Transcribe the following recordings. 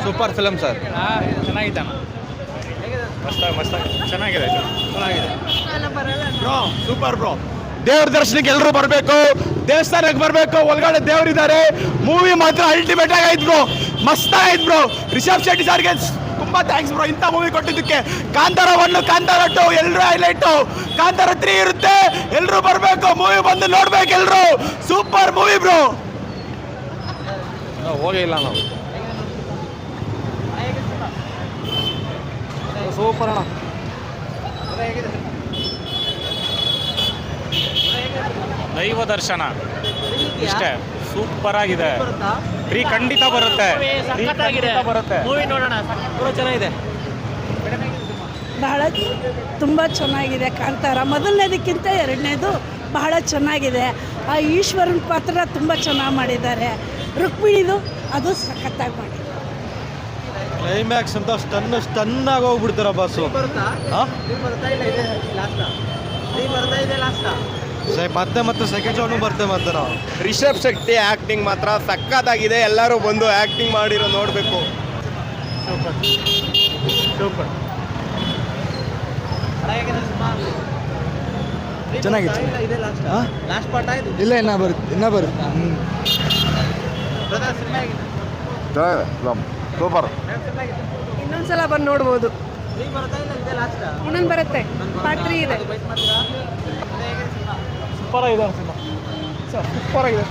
Super film sir. ಚೆನ್ನಾಗಿದೆ ಚೆನ್ನಾಗಿದೆ bro super bro. ದೇವ್ರ ದರ್ಶನಕ್ಕೆ ಎಲ್ಲರೂ ಬರಬೇಕು, ದೇವಸ್ಥಾನಕ್ಕೆ ಬರಬೇಕು, ಒಳಗಡೆ ದೇವರಿದ್ದಾರೆ. ಮೂವಿ ಮಾತ್ರ ಅಲ್ಟಿಮೇಟ್ ಆಗೈತ್ ಬ್ರೋ, ಮಸ್ತ್ ಆಗೈತ್ ಬ್ರೋ. ರಿಷಬ್ ಶೆಟ್ಟಿ ಸರ್ಗೆ ತುಂಬಾ ಥ್ಯಾಂಕ್ಸ್ ಬ್ರೋ ಇಂಥ ಮೂವಿ ಕೊಟ್ಟಿದ್ದಕ್ಕೆ. ಕಾಂತಾರ 1 ಕಾಂತಾರ 2 ಎಲ್ಲರೂ ಹೈಲೈಟು. ಕಾಂತಾರ 3 ಇರುತ್ತೆ, ಎಲ್ಲರೂ ಬರಬೇಕು, ಮೂವಿ ಬಂದು ನೋಡ್ಬೇಕು ಎಲ್ಲರೂ. Super movie bro. ಹೋಗಿಲ್ಲ ನಾವು. ಸೂಪರ್ ಅಣ್ಣ. ದೈವ ದರ್ಶನ ಇಷ್ಟೇ, ಸೂಪರ್ ಆಗಿದೆ. ಫ್ರೀ ಖಂಡಿತ ಬರುತ್ತೆ, ಮೂವಿ ನೋಡೋಣ. ಚೆನ್ನಾಗಿದೆ. ಬಹಳ ತುಂಬ ಚೆನ್ನಾಗಿದೆ ಕಾಂತಾರ. ಮೊದಲನೇದಕ್ಕಿಂತ ಎರಡನೇದು ಬಹಳ ಚೆನ್ನಾಗಿದೆ. ಆ ಈಶ್ವರನ ಪಾತ್ರ ತುಂಬ ಚೆನ್ನಾಗಿ ಮಾಡಿದ್ದಾರೆ. ರುಕ್ಮಿಣಿದು ಅದು ಸಖತ್ತಾಗಿ ಮಾಡಿದ್ದಾರೆ. ಕ್ಲೈಮ್ಯಾಕ್ಸ್ ಅಂತ ಸ್ಟನ್ನಾಗಿ ಹೋಗ್ಬಿಡ್ತಾರ ಬಸ್ಸು. ಮತ್ತೆ ಸೆಕೆಂಡ್ ಶೋನು ಬರ್ತೇವೆ ಮತ್ತೆ ನಾವು. ರಿಷಬ್ ಶೆಟ್ಟಿ ಆಕ್ಟಿಂಗ್ ಮಾತ್ರ ಸಕ್ಕತ್ತಾಗಿದೆ. ಎಲ್ಲರೂ ಬಂದು ಆಕ್ಟಿಂಗ್ ಮಾಡಿರೋ ನೋಡಬೇಕು. ಚೆನ್ನಾಗಿದೆ. ಇಲ್ಲ ಇನ್ನ ಬರುತ್ತೆ. ಸೂಪರ್. ಇನ್ನೊಂದ್ಸಲ ಬಂದು ನೋಡ್ಬೋದು. ಇನ್ನೊಂದು ಬರುತ್ತೆ, ಪಾರ್ಟ್ 3 ಇದೆ. ಸೂಪರ್ ಆಗಿದೆ ಸೂಪರ್ ಆಗಿದೆ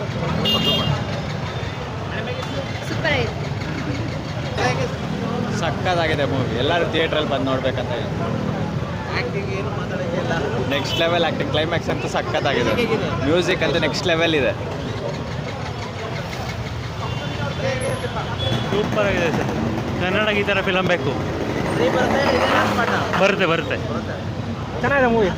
ಸಕ್ಕತ್ತಾಗಿದೆ ಮೂವಿ. ಎಲ್ಲರೂ ಥಿಯೇಟ್ರಲ್ಲಿ ಬಂದು ನೋಡ್ಬೇಕಂತ. ನೆಕ್ಸ್ಟ್ ಲೆವೆಲ್ ಆ್ಯಕ್ಟಿಂಗ್, ಕ್ಲೈಮ್ಯಾಕ್ಸ್ ಅಂತೂ ಸಕ್ಕತ್ತಾಗಿದೆ. ಮ್ಯೂಸಿಕ್ ಅಂತೂ ನೆಕ್ಸ್ಟ್ ಲೆವೆಲ್ ಇದೆ. ಸೂಪರ್ ಆಗಿದೆ ಸರ್. ಕನ್ನಡಕ್ಕೆ ಈ ಥರ ಫಿಲಮ್ ಬೇಕು. ಬರುತ್ತೆ ಚೆನ್ನಾಗಿದೆ ಮೂವಿ.